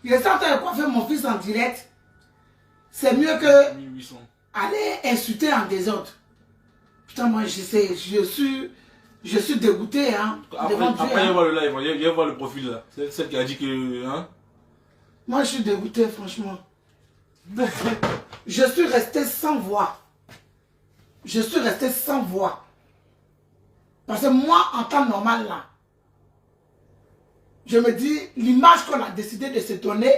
il est en train de coiffer mon fils en direct. C'est mieux que 1800. aller insulter en désordre. Putain, moi, je suis dégoûté, hein. Après, devant Dieu, après hein. il va voir le live, il va voir le profil là. C'est celle qui a dit que. Hein? Moi, je suis dégoûté, franchement. Je suis resté sans voix. Je suis resté sans voix. Parce que moi, en temps normal, là, je me dis, l'image qu'on a décidé de se donner,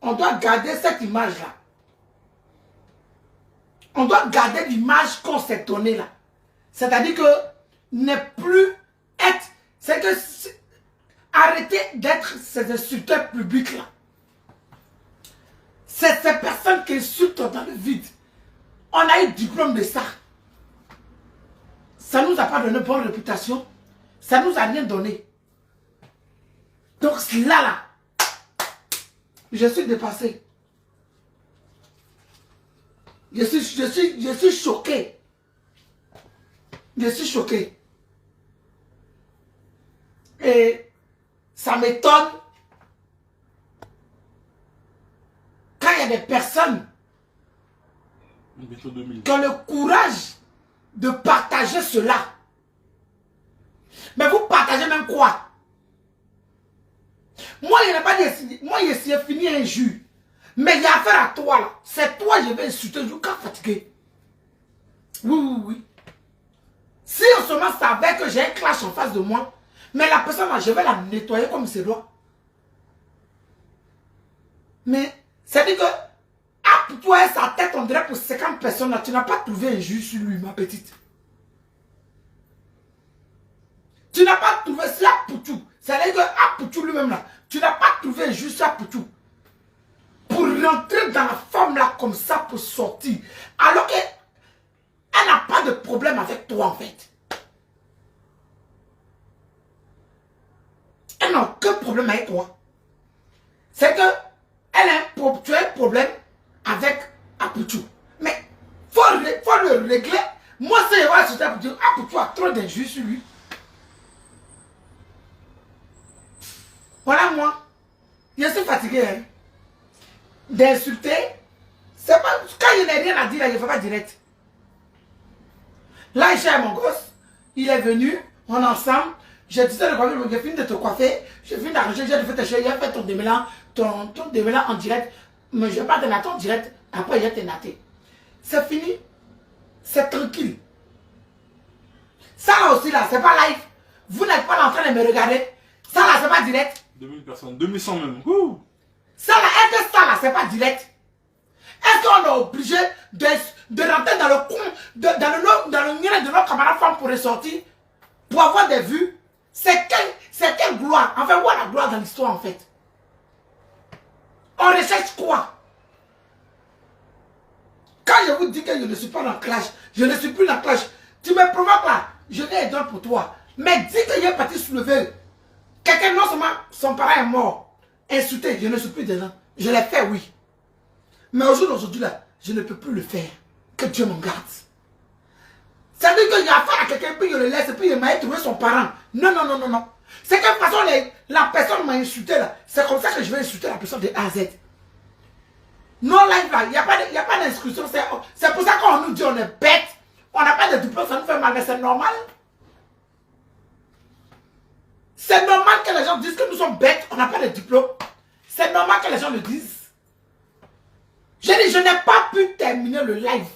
on doit garder cette image-là. On doit garder l'image qu'on s'est donnée là. C'est-à-dire que ne plus être... C'est que... Arrêtez d'être ces insulteurs publics là. C'est ces personnes qui insultent dans le vide. On a eu le diplôme de ça. Ça ne nous a pas donné bonne réputation. Ça ne nous a rien donné. Donc là, je suis dépassé. Je suis choqué. Je suis choqué. Et ça m'étonne quand il y a des personnes qui ont le courage de partager cela. Mais vous partagez même quoi? Moi, il n'y a pas d'essayer. Moi, il essayé de finir un jour. Mais il y a affaire à toi là. C'est toi je vais insulter jusqu'à fatiguer. Oui, oui, oui. Si on seulement savait que j'ai un clash en face de moi, mais la personne là, je vais la nettoyer comme c'est doit. Mais, c'est-à-dire que, pour toi, sa tête, on dirait pour 50 personnes là, tu n'as pas trouvé un juge sur lui, ma petite. Tu n'as pas trouvé ça pour tout. C'est-à-dire que, pour tout lui-même là, tu n'as pas trouvé un juge ça pour tout. Pour rentrer dans la femme là comme ça pour sortir. Alors qu'elle n'a pas de problème avec toi en fait. Elle n'a aucun problème avec toi. C'est que tu as un problème avec Apoutou. Mais faut le régler. Moi, c'est vrai, c'est Apoutou a trop d'injures sur lui. Voilà moi. Je suis fatigué. Hein. D'insulter. C'est pas. Quand il n'y a rien à dire, il ne fait pas direct. Là, il cherche mon gosse. Il est venu. On est ensemble. J'ai dit ça, j'ai fini de te coiffer. J'ai fini d'arranger. J'ai fait tes cheveux. J'ai fait ton démêlant. Ton démêlant en direct. Mais je vais pas te natter en direct. Après, je vais te natter. C'est fini. C'est tranquille. Ça là aussi, là, c'est pas live. Vous n'êtes pas en train de me regarder. Ça là, c'est pas direct. 2000 personnes, 2100 même. Ouh. Ça là, est-ce que ça là, c'est pas direct? Est-ce qu'on est obligé de rentrer dans le coin, dans le nez de nos camarades femmes pour ressortir, pour avoir des vues? C'est quelle gloire? Enfin, où est la gloire dans l'histoire en fait? On recherche quoi? Quand je vous dis que je ne suis pas dans le clash, je ne suis plus dans le clash, tu me provoques là, je n'ai un don pour toi. Mais dis que j'ai parti soulever. Quelqu'un, non seulement son parent est mort, insulté, je ne suis plus dedans. Je l'ai fait, oui. Mais aujourd'hui, là, je ne peux plus le faire. Que Dieu m'en garde. Ça veut dire qu'il y a affaire à quelqu'un, puis il le laisse, puis il m'a trouvé son parent. Non, non, non, non, non. C'est que de toute façon, la personne m'a insulté, là. C'est comme ça que je vais insulter la personne de A à Z. Non, live, là, il n'y a pas d'inscription. C'est pour ça qu'on nous dit on est bête. On n'a pas de diplôme, ça nous fait mal, mais c'est normal. C'est normal que les gens disent que nous sommes bêtes, on n'a pas de diplôme. C'est normal que les gens le disent. Je dis, je n'ai pas pu terminer le live.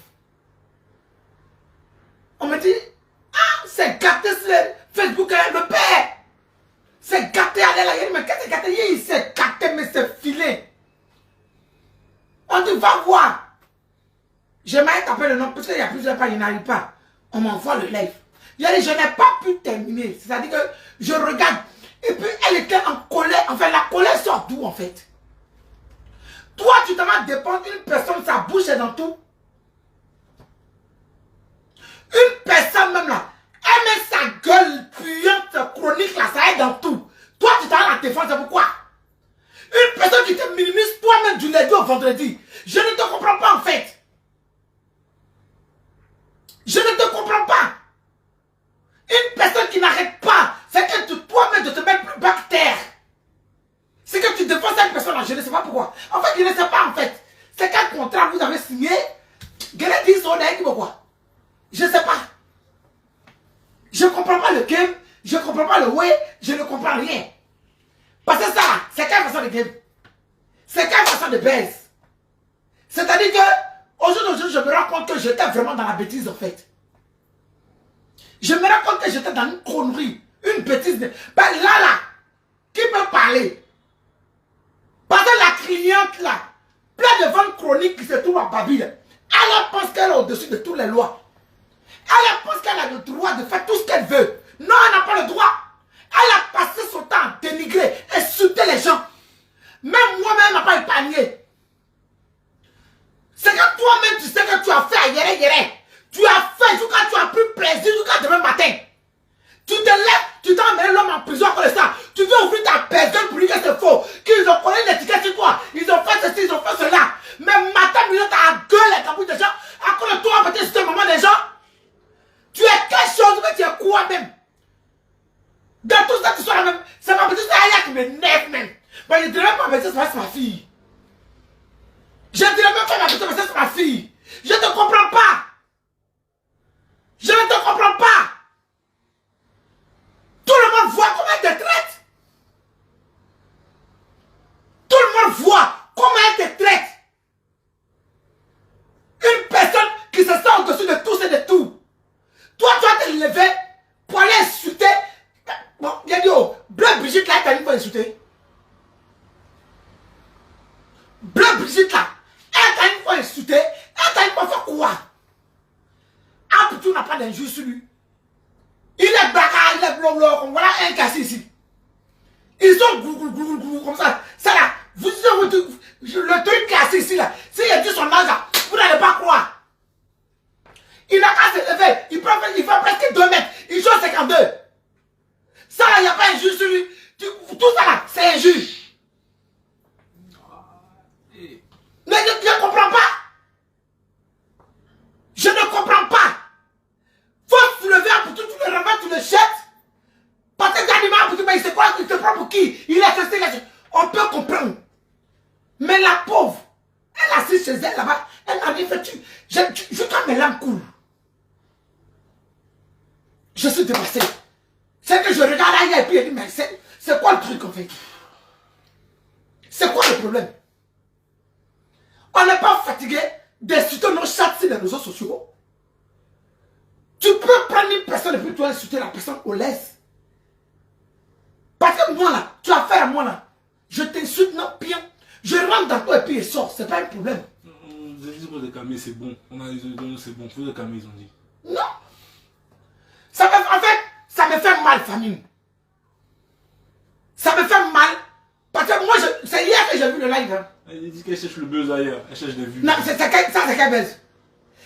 On me dit, ah, c'est gâté sur Facebook, le père. C'est gâté, allez là, mais qu'est-ce que c'est gâté? Il s'est gâté, mais c'est filé. On dit, va voir. J'aimerais taper le nom, parce qu'il y a plusieurs pages, il n'arrive pas. On m'envoie le live. Je dis, je n'ai pas pu terminer. C'est-à-dire que je regarde. Et puis, elle était en colère. Enfin, la colère sort d'où, en fait? Toi, tu t'en vas dépendre d'une personne, sa bouche est dans tout. Une personne même là, elle met sa gueule puante, chronique là, ça est dans tout. Toi, tu t'en vas la défendre, c'est pourquoi? Une personne qui te minimise toi-même du lundi au vendredi. Je ne te comprends pas, en fait. Je ne te comprends pas. Une personne qui n'arrête pas, c'est que toi-même de te mettre plus bas que terre. C'est que tu défends cette personne-là, je ne sais pas Je ne comprends pas le game, je ne comprends pas le way, je ne comprends rien. Parce que ça, c'est quelle façon de game? C'est quelle façon de baise? C'est-à-dire que, aujourd'hui, je me rends compte que j'étais vraiment dans la bêtise en fait. Je me rends compte que j'étais dans une connerie, une bêtise. Ben là, qui peut parler? Parce que la cliente là, plein de ventes chroniques qui se trouvent à Babyle, elle pense qu'elle est au-dessus de toutes les lois. Elle pense qu'elle a le droit de faire tout ce qu'elle veut. Non, elle n'a pas le droit. Elle a passé son temps à dénigrer, insulter les gens. Même moi-même, elle n'a pas épargné. C'est que toi-même, tu sais que tu as fait à Yéré Yéré. Tu as fait jusqu'à tu as pris plaisir jusqu'à demain matin. Tu te lèves, tu t'as emmené l'homme en prison à cause de ça. Tu veux ouvrir ta personne pour dire que c'est faux. Qu'ils ont collé l'étiquette sur toi. Ils ont fait ceci, ils ont fait cela. Mais matin, tu as gueulé les capouilles des gens. À cause de toi, peut-être c'est le moment des gens. Tu es quelque chose, mais tu es quoi même? Dans tout ça, tu sois la même. C'est ma petite Aya qui m'énerve même. Mais je ne dirais pas, mais c'est ma fille. Je ne dirais même pas, mais c'est ma fille. Je ne te comprends pas. Je ne te comprends pas. Tout le monde voit comment elle te traite. Tout le monde voit comment elle te traite. Une personne qui se sent au-dessus de tous et de tout. Toi, tu vas te lever pour aller insulter. Bon, il a dit, oh, Bleu Brigitte là, elle t'a dit pour insulter. Bleu Brigitte là, elle t'a dit pour insulter. Elle t'a dit pour faire quoi? Ah, tu n'as pas d'injure sur lui. Il est baka, il est blou, voilà un cassé ici. Ils sont glou, comme ça. Ça là, vous le truc cassé ici là, s'il a dit son âge là, vous n'allez pas croire. Il n'a qu'à se lever, il fait presque 2 mètres, il joue 52. Ça là, il n'y a pas un juge sur lui. Tout ça là, c'est un juge. Mais je ne comprends pas. Je ne comprends pas. Faut se lever pour tout, tu le remets, tu le jettes. Parce que l'animal, pour tout, mais il se prend pour qui? Il est resté là. On peut comprendre. Mais la pauvre, elle assise chez elle là-bas, elle m'a dit, je quand mes larmes coulent. Je suis dépassé. C'est que je regarde ailleurs et puis elle dit, mais c'est quoi le truc en fait? C'est quoi le problème? On n'est pas fatigué d'insulter nos chats sur les réseaux sociaux. Tu peux prendre une personne et puis tu vas insulter la personne au laisse. Parce que moi là, tu as affaire à moi là. Je t'insulte, non, bien. Je rentre dans toi et puis il sort. C'est pas un problème. Vous avez dit pour les calmer, c'est bon. On a dit c'est bon. Faut les calmer, ils ont dit. Non. En fait, ça me fait mal, famille. Ça me fait mal. Parce que moi, c'est hier que j'ai vu le live. Hein. Elle dit qu'elle cherche le buzz ailleurs. Elle cherche des vues. Non, ça c'est qu'elle baise.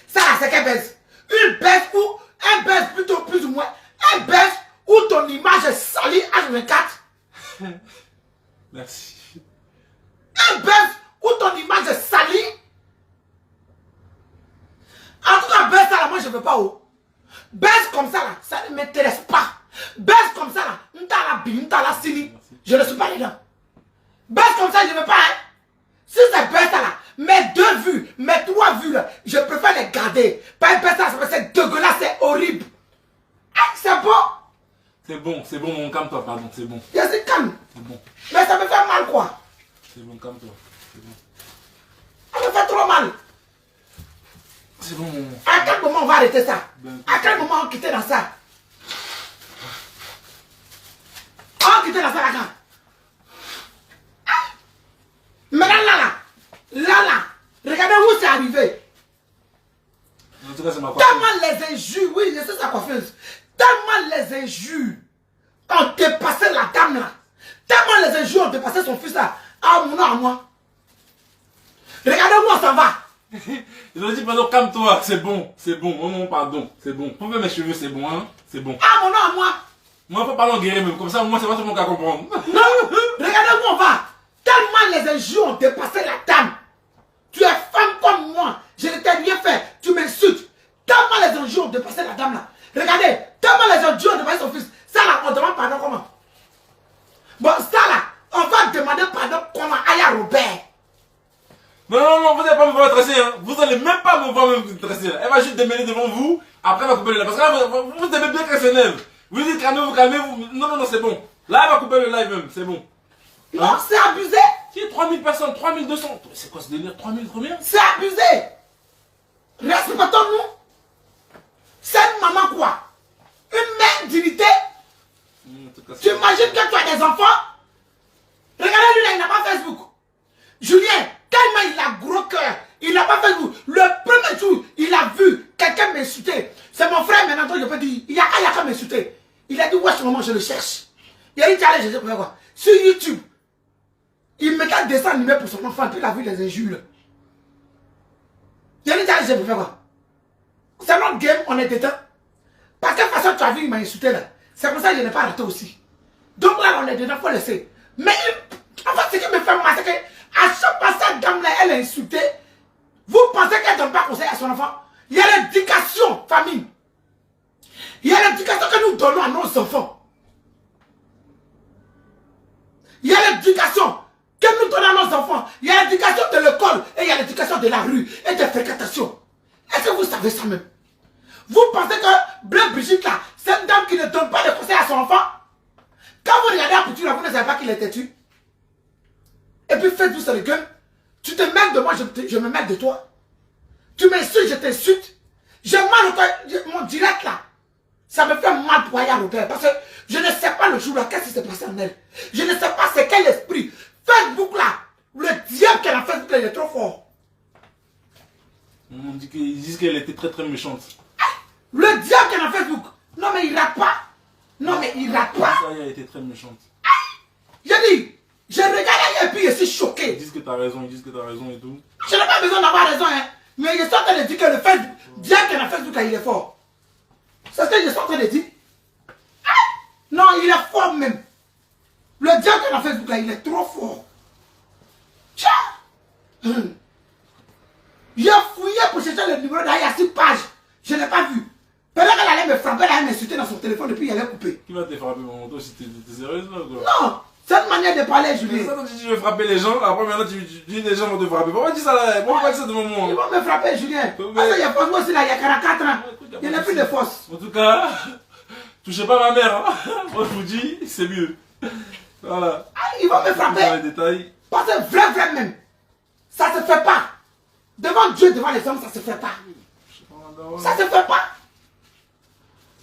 Ça c'est qu'elle baise. Une baise ou un baise plutôt plus ou moins. Un baise où ton image est salie H24. Merci. Un baise où ton image est salie. En tout cas, baise ça là, moi je ne veux pas. Oh. Baise comme ça là, ça ne m'intéresse pas. Baise comme ça là, m'tala sini. Je ne suis pas dedans. Baise comme ça, je ne veux pas. Hein. Si c'est baise ça là, mes 2 vues, mes 3 vues là, je préfère les garder. Pas une baise ça, c'est dégueulasse, c'est horrible. Ah, c'est bon. C'est bon, mon calme-toi, pardon, c'est bon. Je suis calme. C'est bon. Mais ça me fait mal quoi. C'est bon, calme-toi. C'est bon. Ça me fait trop mal. C'est bon, mon... À quel moment on va arrêter ça? Ben, à quel moment on quitte dans ça? On quitte dans ça là quand? Maintenant là, regardez où c'est arrivé. En tout cas, c'est ma coiffeuse. Tellement les injures, oui, je sais sa coiffeuse. Tellement les injures ont dépassé la dame là. Tellement les injures ont dépassé son fils là. À mon nom, à moi. Regardez où on s'en va. Ils ont dit, pardon, calme-toi, c'est bon, maman, pardon, c'est bon. Pour faire mes cheveux, c'est bon, hein, c'est bon. À mon nom, à moi. Moi, faut parler en guerrier même, comme ça, moi, c'est pas tout le monde qui va comprendre. Non, regardez où on va. Tellement les injures ont dépassé la dame. Tu es femme comme moi, je ne t'ai rien fait, tu m'insultes. Tellement les injures ont dépassé la dame là. Regardez, tellement les injures ont dépassé son fils. Ça là, on demande pardon comment? Bon, ça là, on va demander pardon comment à Robert. Non, vous n'allez pas me voir tracer, hein. Vous n'allez même pas me voir me tracer. Elle va juste démêler devant vous, Après, elle va couper le live. Parce que là, vous aimez bien qu'elle s'énerve. Vous dites calmez-vous, calmez-vous. Non, non, non, c'est bon. Là, elle va couper le live même, c'est bon. Non, Hein? c'est abusé. Qui est 3000 personnes, 3200. C'est quoi ce délire? 3000 combien? C'est abusé. Respectons-nous. C'est une maman quoi? Une mère d'unité. Tu imagines que tu as des enfants? Regardez lui là, il n'a pas Facebook. Julien, tellement il a gros cœur, il n'a pas Facebook. Le premier jour, il a vu quelqu'un m'insulter. C'est mon frère maintenant, je peux dire, il y a qu'à m'insulter. Il a dit, ouais, ce moment, je le cherche. Il a dit, allez, je sais pas quoi. Sur YouTube, il mettait des dessins animés pour son enfant, puis il a vu les injures. Il a dit, allez, je sais pas quoi. C'est notre game, on est dedans. Parce que de toute façon, tu as vu, il m'a insulté là. C'est pour ça que je n'ai pas arrêté aussi. Donc là, on est dedans, il faut laisser. Mais en fait, ce qui me fait mal, c'est qu'à chaque fois, cette dame-là, elle est insultée. Vous pensez qu'elle ne donne pas conseil à son enfant? Il y a l'éducation, famille. Il y a l'éducation que nous donnons à nos enfants. Il y a l'éducation que nous donnons à nos enfants. Il y a l'éducation de l'école et il y a l'éducation de la rue et de fréquentation. Est-ce que vous savez ça même? Vous pensez que Bleu Brigitte là, c'est une dame qui ne donne pas de conseils à son enfant? Quand vous regardez la couture là, vous ne savez pas qu'il est têtu. Et puis faites-vous ça le gueule. Tu te mêles de moi, je me mêle de toi. Tu m'insultes, je t'insulte. J'ai mal au cœur, mon direct là. Ça me fait mal pour Aya Robert. Parce que je ne sais pas le jour là, qu'est-ce qui s'est passé en elle. Je ne sais pas c'est quel esprit. Facebook là, le diable qu'elle a fait, il est trop fort. On dit qu'ils disent qu'elle était très très méchante. Le diable qu'elle a fait Facebook. Non mais il rate pas. Non mais il rate pas. Ça, elle était très méchante. J'ai dit, je regardais et puis je suis choqué. Ils disent que t'as raison, ils disent que t'as raison et tout. Je n'ai pas besoin d'avoir raison, hein. Mais je suis en train de dire que le Facebook, diable qu'elle a fait Facebook là, il est fort. C'est ce que je suis en train de dire. Non, il est fort même. Le diable qu'elle a fait Facebook là, il est trop fort. Tcha! J'ai fouillé pour chercher le numéro là, il y a 6 pages. Je ne l'ai pas vu. Pendant qu'elle allait me frapper, elle allait m'insulter dans son téléphone et puis elle allait couper. Qui va te frapper, maman? Toi, si t'es sérieuse là ou quoi? Non, c'est une manière de parler, Mais Julien. ça, tu dis je vais frapper les gens, après maintenant tu dis les gens vont te frapper. Pourquoi tu dis ça là? Pourquoi tu dis ça devant moi? Ils vont me frapper, Julien. Parce qu'il y a force, moi aussi là, il y a 44 ans. Il n'y en a plus de force. En tout cas, touchez pas ma mère. Hein. Moi je vous dis, c'est mieux. Voilà. Ils vont me Dans frapper. les détails. Parce que vrai même. Ça se fait pas. Devant Dieu, devant les hommes, ça se fait pas. Ça se fait pas.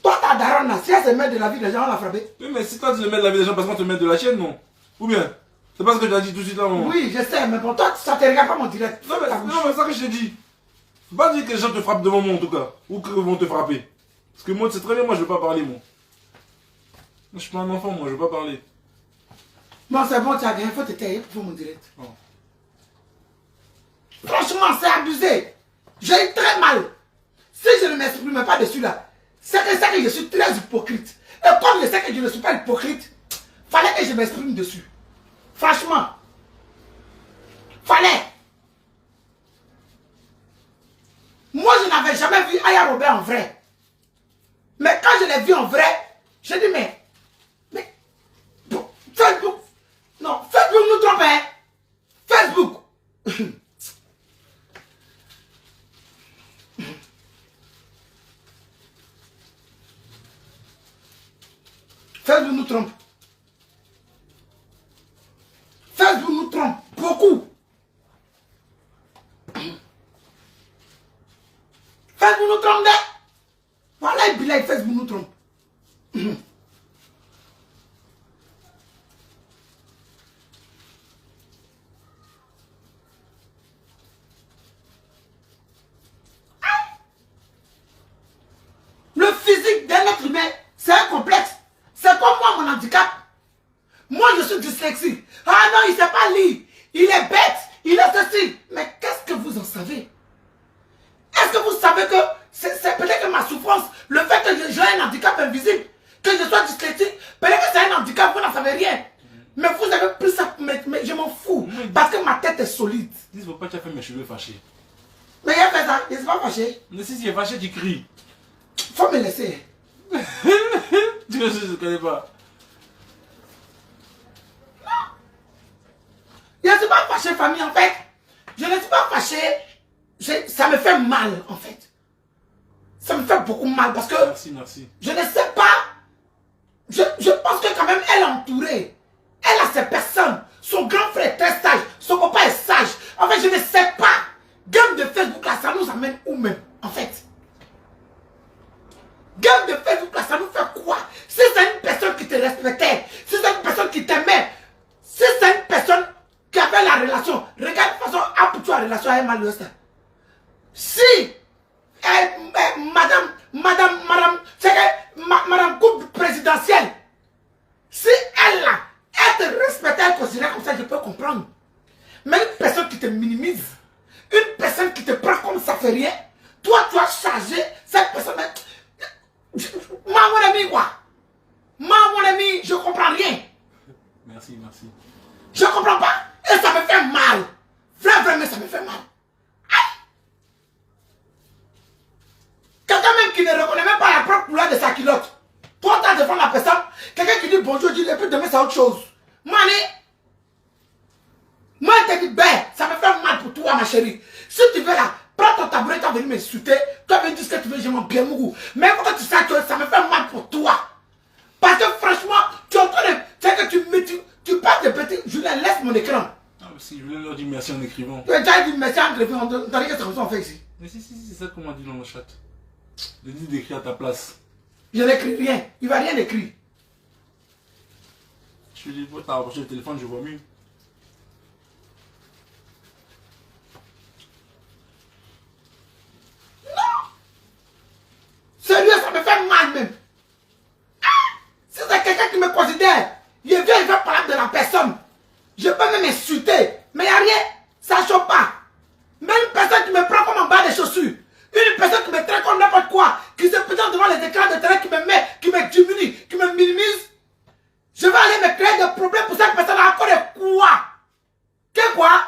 Toi, ta daronne là, si elle se met de la vie des gens, on l'a frappé. Oui, mais si toi tu te mets de la vie des gens parce qu'on te met de la chienne, non? Ou bien? C'est pas ce que tu as dit tout de suite là, non? Oui, je sais, mais pour toi, ça te regarde pas mon direct. Non, mais c'est ça que je t'ai dit. Faut pas dire que les gens te frappent devant moi en tout cas. Ou qu'ils vont te frapper. Parce que moi, c'est très bien, moi je veux pas parler, moi. Moi, je suis pas un enfant, moi, je veux pas parler. Non, c'est bon, tu as gagné, il faut te taire pour mon direct. Oh. Franchement, c'est abusé. J'ai eu très mal. Si je ne m'exprime pas dessus là, c'est que je suis très hypocrite. Et comme je sais que je ne suis pas hypocrite, fallait que je m'exprime dessus. Franchement. Fallait. Moi, je n'avais jamais vu Aya Robert en vrai. Mais quand je l'ai vu en vrai, j'ai dit, mais Facebook, non, Facebook nous trompe, hein. Facebook. Facebook nous trompe. Facebook nous trompe beaucoup. Facebook nous trompe, hein. Voilà, il billet, Facebook nous trompe. Le physique d'un être humain, c'est un complexe. C'est comme moi, mon handicap. Moi, je suis dyslexique. Ah non, il ne sait pas lire. Il est bête. Il est ceci. Mais qu'est-ce que vous en savez? Est-ce que vous savez que c'est peut-être que ma souffrance, le fait que j'ai un handicap invisible, que je sois dyslexique, peut-être que c'est un handicap, vous n'en savez rien. Mais vous avez pris ça, mais je m'en fous. Parce que ma tête est solide. Dis pourquoi tu as fait mes cheveux fâchés. Mais il a fait ça, il ne s'est pas fâché. Mais si tu es fâché, tu cries. Faut me laisser. Tu ne je connais pas. Je ne suis pas fâché, famille, en fait. Je ne suis pas fâché. Ça me fait mal, en fait. Ça me fait beaucoup mal parce que Merci, merci. je ne sais pas. Je pense que quand même elle est entourée. Elle a ses personnes. Son grand frère est très sage. Son papa est sage. En fait, je ne sais pas. Game de Facebook là, ça nous amène où même, en fait? Game de Facebook là, ça nous fait quoi? Si c'est une personne qui te respectait, si c'est une personne qui t'aimait, si c'est une personne qui avait la relation, regarde de toute façon, tu as la relation avec Malouest. Si madame coupe présidentielle, si elle là, elle te respectait, elle considère comme ça, je peux comprendre. Mais une personne qui te minimise, une personne qui te prend comme ça fait rien, toi tu as chargé cette personne. Moi mon ami quoi? Moi mon ami, je comprends rien. Merci, merci. Je comprends pas. Et ça me fait mal. Vraiment, ça me fait mal. Quelqu'un même qui ne reconnaît même pas la propre couleur de sa culotte. Toi, tu as défendu la personne. Quelqu'un qui dit bonjour, dit et puis demain c'est autre chose. Moi, je te dis, ben, ça me fait mal pour toi, ma chérie. Si tu veux là, prends ton tabouret, tu vas venir m'insulter. Tu vas venir dire ce que tu veux, je m'en bien mou. Mais il faut que tu saches que ça me fait mal pour toi. Parce que franchement, tu es en train de. Tu sais que tu parles de petit. Julien, laisse mon écran. Ah, si, je voulais leur dire merci en écrivant. Tu as déjà dit merci en écrivant. On t'a dit que c'est comme ça on fait ici. Mais si, c'est ça qu'on m'a dit dans le chat. J'ai dit d'écrire à ta place. Je n'écris rien. Il va rien écrire. Je lui ai dit, t'as rapproché le téléphone, je vois mieux. Sérieux, ça me fait mal même. Si c'est quelqu'un qui me considère, il vient, il va parler de la personne. Je peux même insulter, mais il n'y a rien. Ça ne choque pas. Même une personne qui me prend comme en bas des chaussures, une personne qui me traite comme n'importe quoi, qui se présente devant les écrans de terrain, qui me met, qui me diminue, qui me minimise, je vais aller me créer des problèmes pour cette personne. À cause de quoi? Que quoi?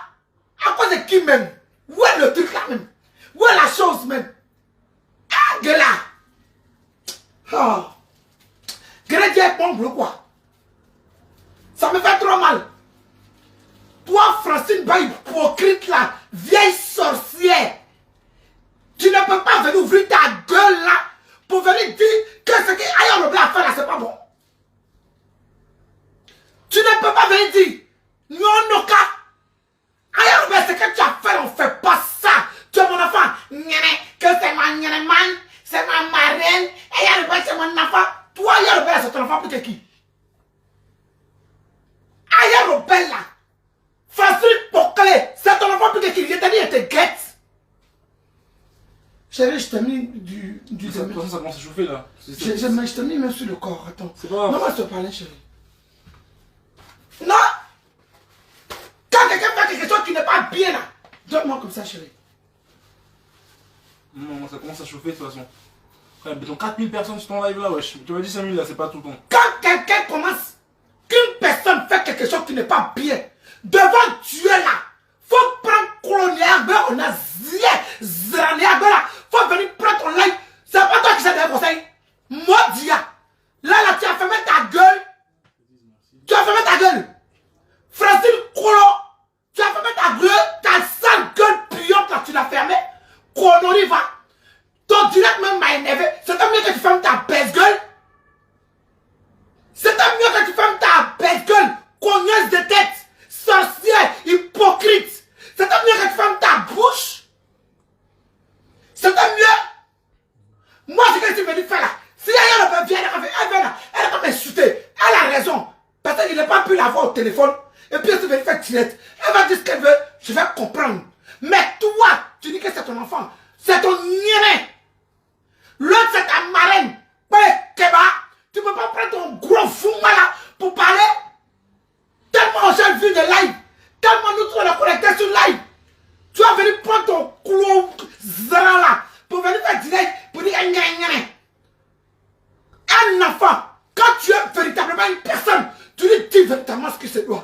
À cause de qui même? Où est le truc là même? Où est la chose même? Ah, que là! Oh. Grédier pompe quoi? Ça me fait trop mal. Toi, Francine, bah, hypocrite là, vieille sorcière, tu ne peux pas venir ouvrir ta gueule là pour venir dire que ce qu'Aya Robert a fait là, c'est pas bon. Tu ne peux pas venir dire non, non, car Aya Robert, ce que tu as fait, on ne fait pas ça. Tu es mon enfant, que c'est ma man, c'est ma marraine, Aya Robert, c'est mon enfant. Toi, Aya Robert, c'est ton enfant plus que qui? Aya Robert là, Facile pour clé, c'est ton enfant plus que qui? Il t'a dit, il te guette. Chérie, je t'ai mis du Ça commence à chauffer là. Je t'ai mis même sur le corps, attends. C'est pas grave. Non, moi je te parlais, chérie. Non! Quand quelqu'un fait quelque chose qui n'est pas bien là, donne-moi comme ça, chérie. Non, ça commence à chauffer de toute façon. Frère, mettons 4000 personnes sur ton live là, wesh. Tu m'as dit 5000 là, c'est pas tout ton. Quand quelqu'un commence, qu'une personne fait quelque chose qui n'est pas bien, devant Dieu là, faut prendre colonial, on a zranéa, faut venir prendre ton live. C'est pas toi qui s'est donné conseil. Moi, Dia. Là, tu as fermé ta gueule. Tu as fermé ta gueule. Francine Kolo, tu as fermé ta gueule, ta sale gueule puante là, tu l'as fermée. Konori va. Ton direct même m'a énervé. C'était mieux que tu fermes ta baisse gueule. C'était mieux que tu fermes ta baisse gueule. Cogneuse de tête. Sorcière, hypocrite. C'était mieux que tu fermes ta bouche. C'était mieux. Moi, ce que tu veux dire faire là. Si elle vient, elle va m'insulter. Elle a raison. Parce qu'il n'a pas pu la voir au téléphone. Et puis elle veut faire tirette. Elle va dire ce qu'elle veut. Je vais comprendre. Mais toi, tu dis que c'est ton enfant. C'est ton niéré. L'autre, c'est ta marraine. Keba, tu ne peux pas prendre ton gros fou là pour parler. Tellement j'ai vu de live. Tellement nous tous on a connecté sur live. Tu vas venir prendre ton couloir là pour venir faire direct pour dire un enfant. Quand tu es véritablement une personne, tu lui dis véritablement ce que c'est toi.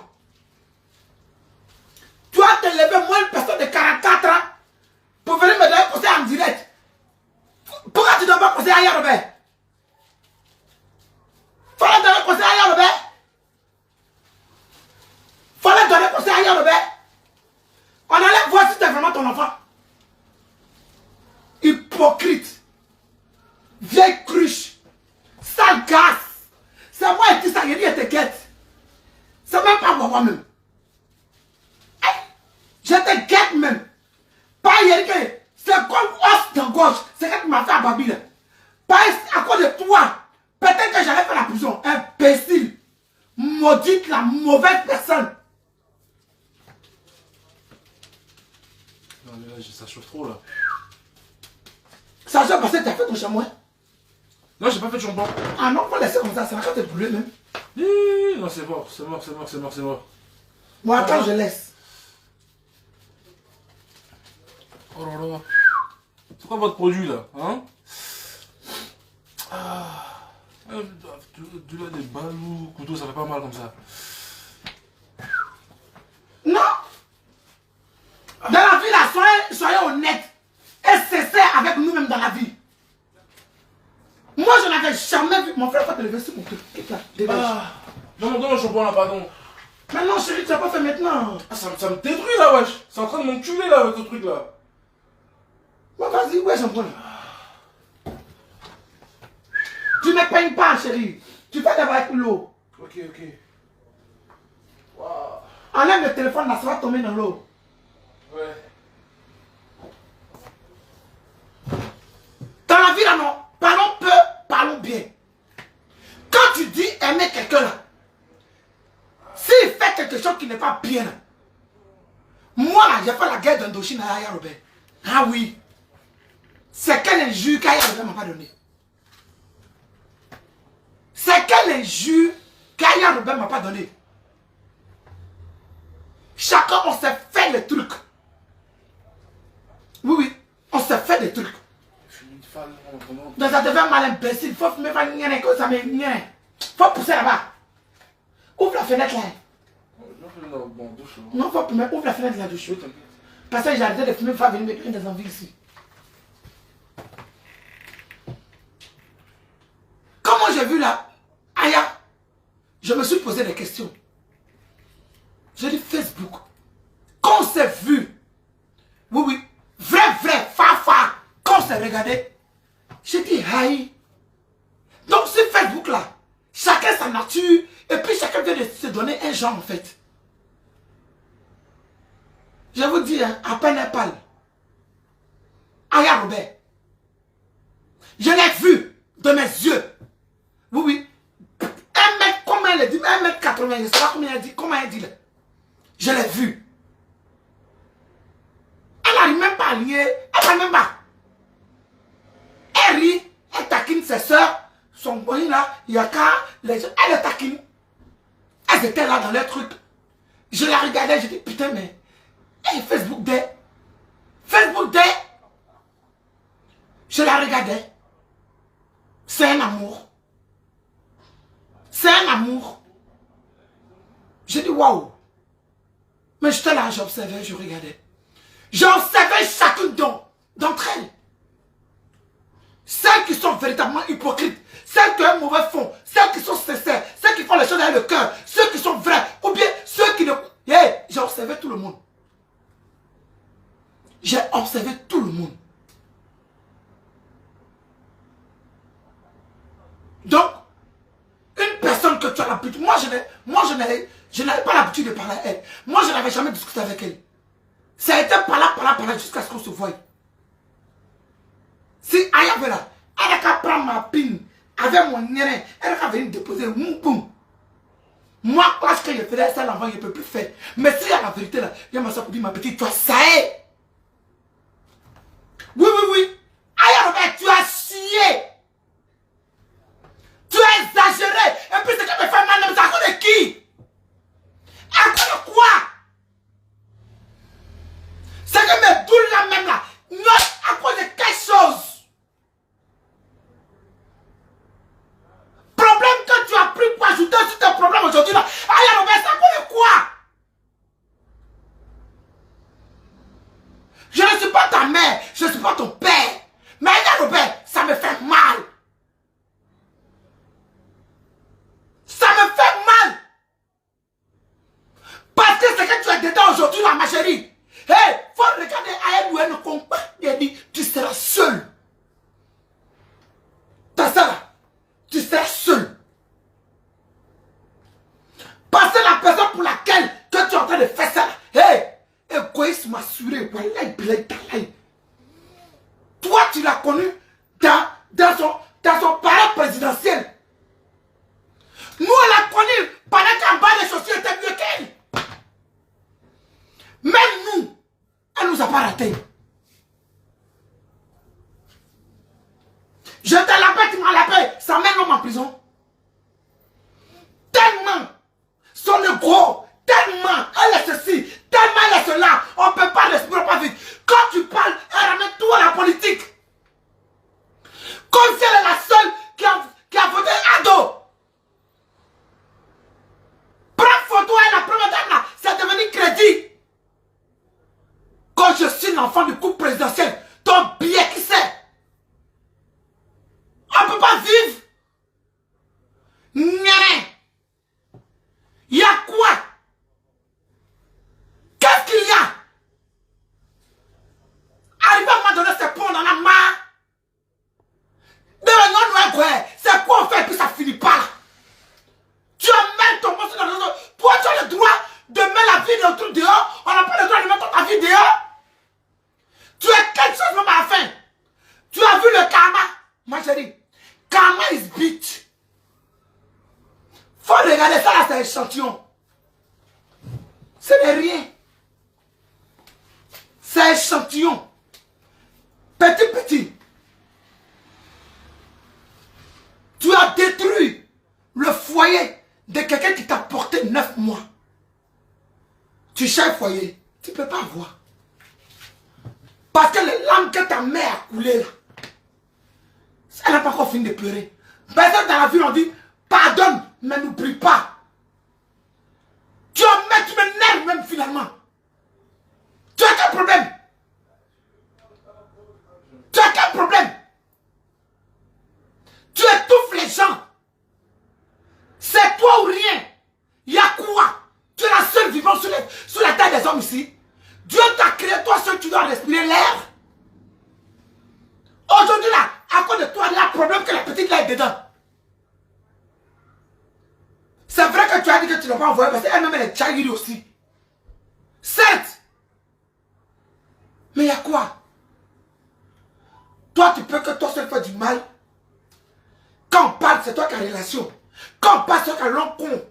Tu vas te lever, moi une personne de 44 ans, pour venir me donner un conseil en direct. Pourquoi tu ne donnes pas conseil à Aya Robert? Fallait donner conseil à Aya Robert. Fallait donner conseil à Aya Robert. On allait voir si c'était vraiment ton enfant. Hypocrite. guette. C'est même pas moi-même. Je te guette même. Pas hier que c'est comme os de gauche. C'est que tu m'as fait à Babylone. Pas à cause de toi. Peut-être que j'allais faire la prison. Imbécile. Maudite la mauvaise personne. Non mais là, ça chauffe trop là. Ça chauffe parce que tu as fait ton chamois. Non, j'ai pas fait de shampoing. Ah non, faut laisser comme ça va te brûler même. Non, c'est mort. Bon, attends, je laisse. Oh là là. C'est quoi votre produit là, hein? Tu as des balles ou couteau, ça fait pas mal comme ça. Non. Dans la vie là, soyez honnête. Et sincère avec nous-mêmes dans la vie. Moi, je n'avais jamais vu. Mon frère va te lever sur mon truc. Dégage. Non, le shampoing là, pardon. Mais non, chérie, tu n'as pas fait maintenant. Ah, ça me détruit là, wesh. C'est en train de m'enculer là avec ce truc là. Bon, vas-y, où est le shampoing? Tu ne peignes pas, chérie. Tu fais d'abord avec l'eau. Ok. Wow. Enlève le téléphone là, ça va tomber dans l'eau. Ouais. Dans la vie là, non. Parlons peu, parlons bien. Quand tu dis aimer quelqu'un là, s'il fait quelque chose qui n'est pas bien là, moi là, j'ai fait la guerre d'Indochine à Aya Robert. Ah oui. C'est quel injure qu'Aya Robert m'a pas donné. C'est quel injure qu'Aya Robert m'a pas donné. Chacun, on s'est fait les trucs. Oui, on s'est fait des trucs. Donc ça devient mal imbécile. Il faut fumer pas rien que ça me rien. Faut pousser là-bas. Ouvre la fenêtre là. Non, faut fumer. Ouvre la fenêtre de la douche. Parce que j'ai arrêté de fumer, il faut venir me prendre des envies ici. Comment j'ai vu là, Aya, je me suis posé des questions. J'ai dit Facebook. Quand on s'est vu, oui, vrai, fa, quand on s'est regardé, j'ai dit aïe. Donc sur Facebook là, chacun sa nature, et puis chacun vient de se donner un genre en fait. Je vous dis, hein, à peine elle parle. Aya Robert. Je l'ai vu de mes yeux. Oui. 1 mètre, comment elle dit? 1m80, je ne sais pas combien elle dit. Comment elle dit là? Je l'ai vu. Elle n'arrive même pas à lier. Elle n'arrive même pas. Elle rit, elle taquine ses soeurs. Son boy là, il y a qu'à les gens. Elle les taquine. Elles étaient là dans leur truc. Je la regardais, je dis putain mais. Hey, Facebook Day. Facebook Day. Je la regardais. C'est un amour. C'est un amour. J'ai dit waouh. Mais j'étais là, j'observais, je regardais. J'observais chacune d'entre elles. Celles qui sont véritablement hypocrites, celles qui ont un mauvais fond, celles qui sont sincères, celles qui font les choses avec le cœur, ceux qui sont vrais, ou bien ceux qui ne... Hey, j'ai observé tout le monde. J'ai observé tout le monde. Donc, une personne que tu as l'habitude, moi je n'avais pas l'habitude de parler à elle. Moi je n'avais jamais discuté avec elle. Ça a été par là, jusqu'à ce qu'on se voie. Si Aya veut là, elle a qu'à prendre ma pine avec mon nez, elle a qu'à venir déposer mon boum. Moi, parce que je faisais ça l'enfant, je ne peux plus faire. Mais si y a la vérité là, il y a ma soeur qui dit ma petite, tu as saé. Oui. Aya Robert, tu as scié. Tu as exagéré. Et puis ce qui me fait mal, c'est à cause de qui? À cause de quoi? C'est que mes doules là même là, non, à cause de quelque chose. Problème que tu as pris pour ajouter sur tes problèmes aujourd'hui là. Aya Robert, c'est à cause de quoi? Je ne suis pas ta mère, je ne suis pas ton père. Mais Aya Robert, ça me fait mal. Ça me fait mal. Parce que c'est que tu es dedans aujourd'hui là, ma chérie. Hey, faut regarder Aya Doué ne compte pas. Il dit, tu seras seul. T'as ça là. Tu seras seul. Parce que la personne pour laquelle toi, tu es en train de faire ça, hé, égoïsme assuré, toi, tu l'as connu dans son palais présidentiel. Nous, on l'a connu pendant qu'en bas les chaussures étaient mieux qu'elle. Même nous, elle ne nous a pas raté. Je te l'appelle, tu m'as l'appelé, ça met l'homme en prison. Tellement, son ego, tellement, elle est ceci, tellement elle est cela, on ne peut pas respirer pas vite. Quand tu parles, elle ramène tout à la politique. Comme si elle est la seule qui a voté Ado. Prends photo, elle, la première dame là, c'est devenu crédit. Quand je suis l'enfant du couple présidentiel, ton billet qui c'est? On ne peut pas vivre. Rien. Il y a quoi? Qu'est-ce qu'il y a? Arrivé à un moment donné, c'est pour on en a marre. C'est quoi on fait et puis ça finit pas là? Tu amènes ton mot sur le réseau. Toi, tu as le droit de mettre la vie de l'autre dehors. On n'a pas le droit de mettre ta vie dehors. Tu es quelque chose même à la fin. Tu as vu le karma, ma chérie. Karma is bitch. Faut regarder ça là, c'est échantillon. Ce n'est rien. C'est échantillon. Petit. Tu as détruit le foyer de quelqu'un qui t'a porté 9 mois. Tu cherches foyer, tu ne peux pas voir. Parce que les larmes que ta mère a coulées là, elle n'a pas encore fini de pleurer. Personne dans la vie on dit, pardonne, mais n'oublie pas. Tu m'énerves même finalement. Tu as quel problème? Tu as quel problème? Tu étouffes les gens. C'est toi ou rien. Il y a quoi? Tu es la seule vivante sur la terre des hommes ici. Dieu t'a créé, toi seul, tu dois respirer l'air. Aujourd'hui là, à cause de toi, il y a un problème que la petite là est dedans. C'est vrai que tu as dit que tu ne l'as pas envoyé parce qu'elle-même elle est tchagiri aussi. Certes. Mais il y a quoi? Toi, tu peux que toi seul faire du mal. Quand on parle, c'est toi qui as relation. Quand on parle, c'est toi qui as long con.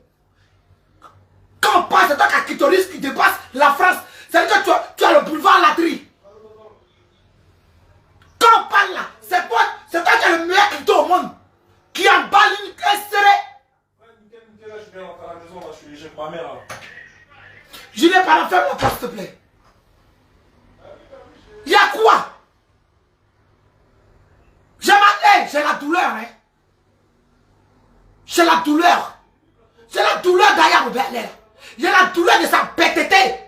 Quand on parle, c'est toi qui as clitoris qui dépasse la France. C'est-à-dire que tu as le boulevard Latry. Quand on parle là, c'est toi qui as le meilleur clito au monde. Qui emballe une caisse serrée. Là, je viens rentrer à la maison, là, je suis chez ma mère. Là. Julien, pardon, ferme la porte, s'il te plaît. Il y a quoi? J'ai la douleur, hein. J'ai la douleur. J'ai la douleur d'Aya Robert. J'ai la douleur de sa bêteté.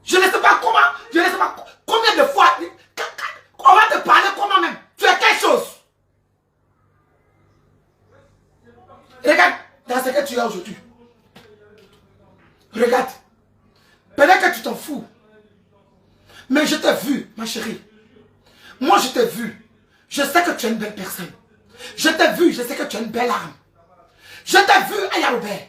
Je ne sais pas comment, je ne sais pas combien de fois on va te parler comment même. Tu es quelque chose. Regarde dans ce que tu as aujourd'hui. Regarde. Peut-être que tu t'en fous. Mais je t'ai vu, ma chérie. Moi, je t'ai vu. Je sais que tu es une belle personne. Je t'ai vu, je sais que tu as une belle âme. Je t'ai vu, Aya Robert.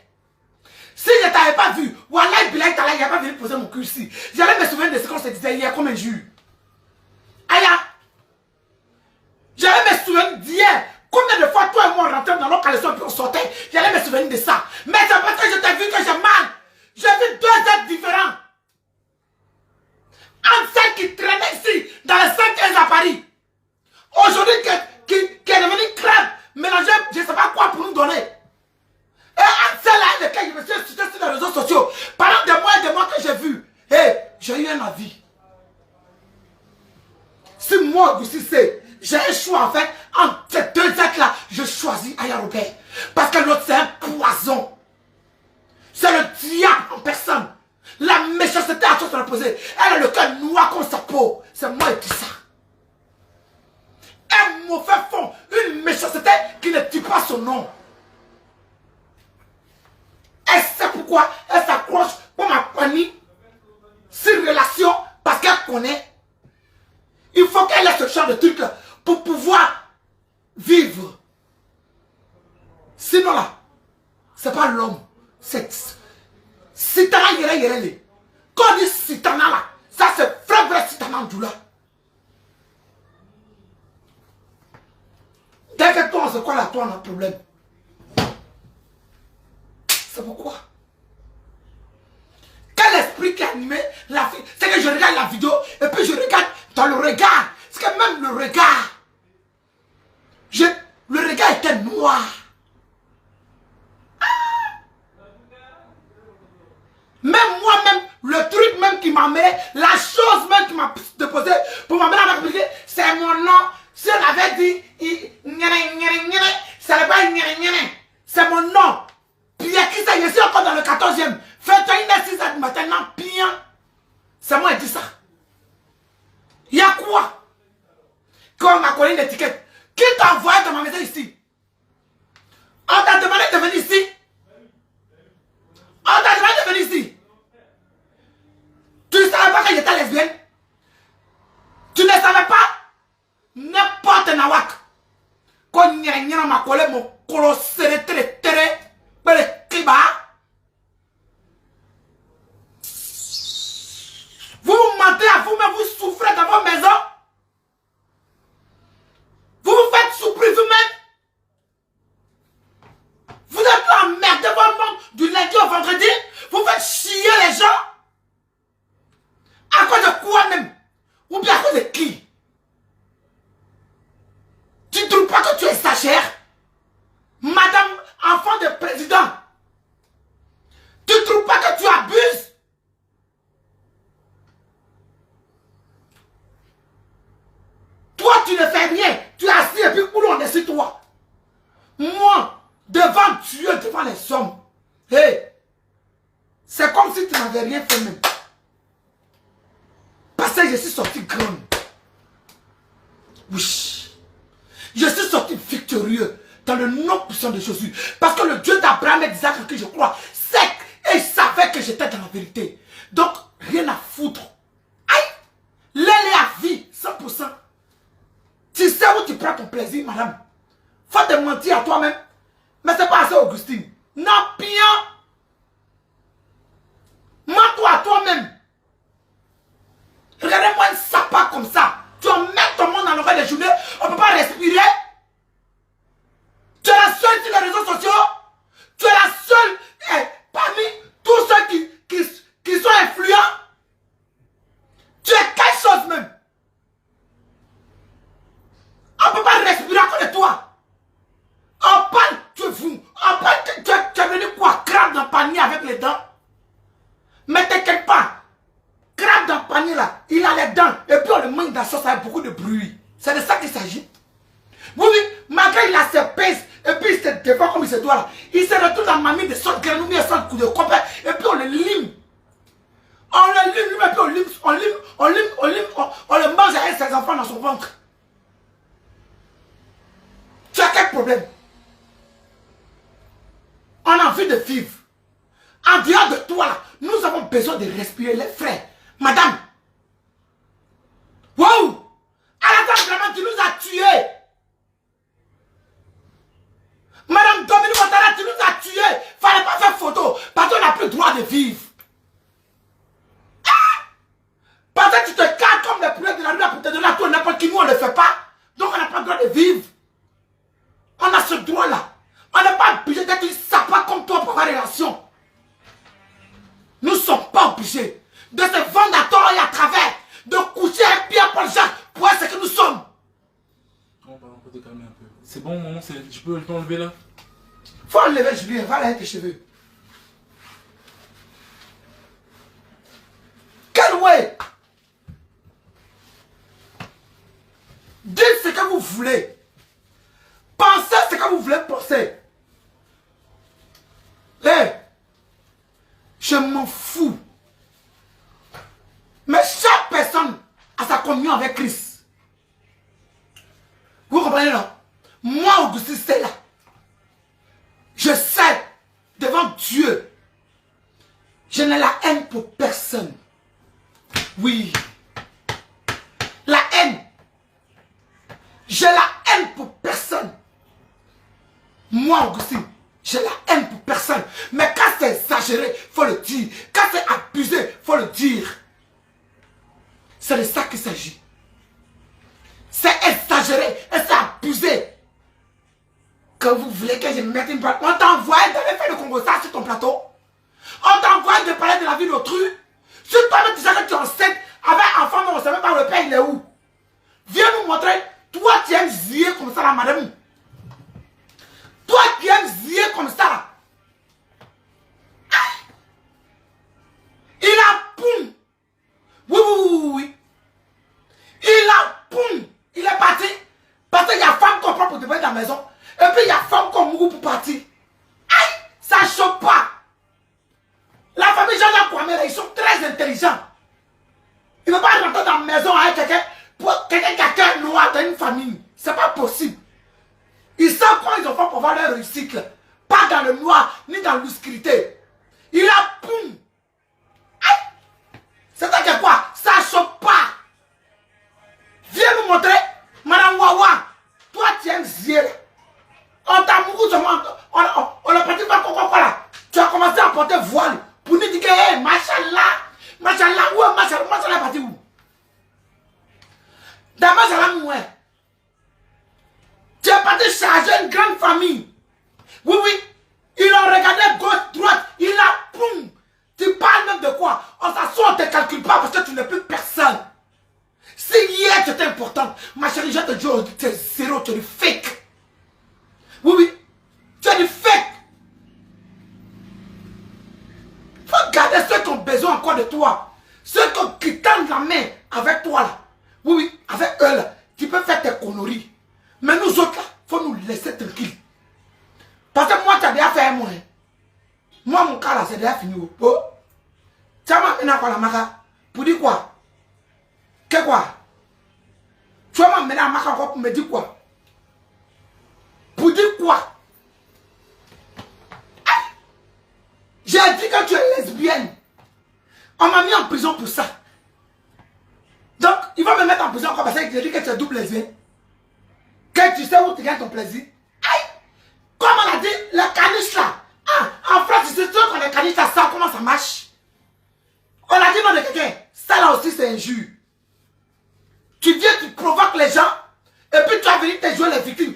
Si je ne t'avais pas vu, Wallah, Bilal, il n'y a pas venu poser mon cul ici. J'allais me souvenir de ce qu'on se disait hier comme un jus. Aya. J'allais me souvenir d'hier. Combien de fois toi et moi on rentrait dans nos caleçons et puis on sortait. J'allais me souvenir de ça. Mais c'est parce que je t'ai vu que j'ai mal. J'ai vu deux êtres différents. Un celle qui traînait ici, dans les 5 à Paris. Aujourd'hui, qui est devenu crème, mélangé, je ne sais pas quoi pour nous donner. Et un seul avec lequel je me suis incité sur les réseaux sociaux. Pendant des mois et des mois que j'ai vu. Et j'ai eu un avis. Si moi, vous c'est, j'ai un choix en fait, entre ces deux êtres-là, je choisis Aya Robert. Parce que l'autre, c'est un poison. C'est le diable en personne. La méchanceté à se reposer. Elle a le cœur noir comme sa peau. C'est moi qui dis ça. Un mauvais fond, une méchanceté qui ne dit pas son nom. Elle sait pourquoi elle s'accroche comme un panier sur relation parce qu'elle connaît. Il faut qu'elle ait ce genre de truc là pour pouvoir vivre. Sinon là, c'est pas l'homme. C'est Sitana Yere. Quand on dit Sitana là, ça c'est vrai Sitana Doula. Dès que toi on se croit là, toi on a un problème. C'est pourquoi. Quel esprit qui a animé la fille? C'est que je regarde la vidéo et puis je regarde dans le regard. C'est que même le regard. Le regard était noir. Même moi-même, le truc même qui m'a amené, la chose même qui m'a déposé pour m'amener à m'appliquer, c'est mon nom. Si on avait dit, ça n'est pas c'est mon nom. Puis qui ça, je suis encore dans le 14e. Fais-toi une 6 heures du matin, non, bien. C'est moi qui dis ça. Il y a quoi? Quand on m'a collé une étiquette, qui t'a envoyé dans ma maison ici? On t'a demandé de venir ici? On t'a demandé de venir ici? Tu ne savais pas que j'étais lesbienne? Tu ne savais pas? N'importe nawak. Quand on m'a collé mon colo serré, le climat. Vous vous mentez à vous-même, vous souffrez dans vos maisons. Vous vous faites souffrir vous-même. Vous êtes emmerdé votre monde du lundi au vendredi. Vous faites chier les gens. À cause de quoi même? Ou bien à cause de qui? Tu ne trouves pas que tu es stagiaire? Madame, enfant de président. Tu ne trouves pas que tu abuses? Toi, tu ne fais rien. Tu es assis et puis où l'on est sur toi? Moi, devant Dieu, devant les hommes, hey, c'est comme si tu n'avais rien fait même. Parce que je suis sorti grande. Oui. Je suis sorti victorieux dans le nom puissant de Jésus. Parce que le Dieu d'Abraham et d'Isaac en qui je crois, sec, et il savait que j'étais dans la vérité. Donc, rien à foutre. Aïe! L'aile est à vie, 100%. Tu sais où tu prends ton plaisir, madame. Faut te mentir à toi-même. Mais c'est pas assez, Augustine. Non, bien. Mens-toi à toi-même. Regardez-moi un sapin comme ça. Tu en mets ton monde dans l'oreille des journées. On ne peut pas respirer. Tu es la seule sur les réseaux sociaux. Tu es la seule parmi tous ceux qui sont influents. Tu es quelque chose même. On ne peut pas respirer à cause de toi. On parle, tu es fou. On parle, tu es venu quoi? Crabe dans le panier avec les dents. Mais t'inquiète pas. Crabe dans le panier là, il a les dents. Et puis on le mange dans la sauce avec beaucoup de bruit. C'est de ça qu'il s'agit. Oui, oui, malgré il a ses pinces. Et puis il se défend comme il se doit là. Il se retourne dans ma mine de sorte grenouille et sorte coup de copain. Et puis on le lime. On le lime, et puis on le mange avec ses enfants dans son ventre. Tu as quel problème? On a envie de vivre. En dehors de toi, là, nous avons besoin de respirer, les frères. Madame. Wow! Alassane Dramane, tu nous as tués. Madame Dominique Ouattara, tu nous as tués. Fallait pas faire photo. Parce qu'on n'a plus le droit de vivre. Ah! Parce que tu te calmes comme les poulets de la rue là pour te donner à toi n'importe qui. Nous, on ne le fait pas. Donc, on n'a pas le droit de vivre. On a ce droit-là. On n'est pas obligé d'être une sapin comme toi pour avoir des relations. Nous ne sommes pas obligés de se vendre à tort et à travers, de coucher un pied pour le genre pour être ce que nous sommes. On peut te calmer un peu. C'est bon, maman, je peux enlever là? Faut enlever, Julien, va avec tes cheveux. Quel way? Dites ce que vous voulez. Pensez ce que vous voulez penser. Hey, je m'en fous. Mais chaque personne a sa communion avec Christ. Vous comprenez là? Moi, Augustin, c'est là. Je sais, devant Dieu, je n'ai la haine pour personne. Oui. La haine. J'ai la haine pour personne. Moi, Augustin, J'ai la haine pour personne. Mais quand c'est exagéré, il faut le dire. Quand c'est abusé, il faut le dire. C'est de ça qu'il s'agit. C'est exagéré et c'est abusé. Que vous voulez que je mette une balle. On t'a envoyé d'aller faire le Congo ça sur ton plateau. On t'a envoyé de parler de la vie d'autrui. Si toi-même tu sais que tu es enceinte avec un enfant, mais on ne sait même pas le père, il est où. Viens nous montrer. Toi, tu aimes ziller comme ça, là, madame. Toi, tu aimes ziller comme ça, là. Il a poum. Oui, oui, oui, oui, oui. Il a poum. Il est parti. Parce qu'il y a femme qu'on prend pour devant de la maison. Et puis il y a femme qu'on mourut pour partir. Aïe, ça ne choque pas. La famille Jean-Jacques Kwame, ils sont très intelligents. Ils ne vont pas rentrer dans la maison avec quelqu'un pour quelqu'un qui a cœur noir dans une famille. C'est pas possible. Ils savent comment ils ont fait pour avoir leur recycle. Pas dans le noir, ni dans l'obscurité. Il a poum. Aïe. C'est-à-dire quoi? Ça ne choque pas. Viens nous montrer, Madame Wawa. Toi, tu aimes zier. On t'a mouru seulement. On a parti par quoi là. Tu as commencé à porter voile pour nous dire que, hey, machallah, machallah, où machallah, machallah est parti où? Dans machallah, où est? Tu es parti charger une grande famille. Oui, oui. Ils ont regardé gauche, droite. Il a poum. Tu parles même de quoi? On s'assoit, on ne te calcule pas parce que tu n'es plus personne. Si hier tu étais importante, ma chérie, je te dis, tu es zéro, tu es du fake. Oui, oui. Tu es du fake. Faut garder ceux qui ont besoin encore de toi. Ceux qui tendent la main avec toi là. Oui, oui, avec eux là. Tu peux faire tes conneries. Mais nous autres là, il faut nous laisser tranquilles. Parce que moi, tu as déjà fait moi. Moi, mon cas là, c'est déjà fini. Oh. Tu as maintenant quoi la maca? Pour dire quoi? Que quoi? Tu vas m'amener à maca encore pour me dire quoi? Pour dire quoi? J'ai dit que tu es lesbienne. On m'a mis en prison pour ça. Donc, il va me mettre en prison encore parce qu'il dit que tu es double lesbienne. Que tu sais où tu gagnes ton plaisir. Aïe! Comme on a dit, le caniche là. Ah, en France, c'est sûr qu'on est caniche là, ça, comment ça marche? On a dit non de quelqu'un. Ça là aussi, c'est injure. Tu viens, tu provoques les gens. Et puis tu vas venir te jouer les victimes.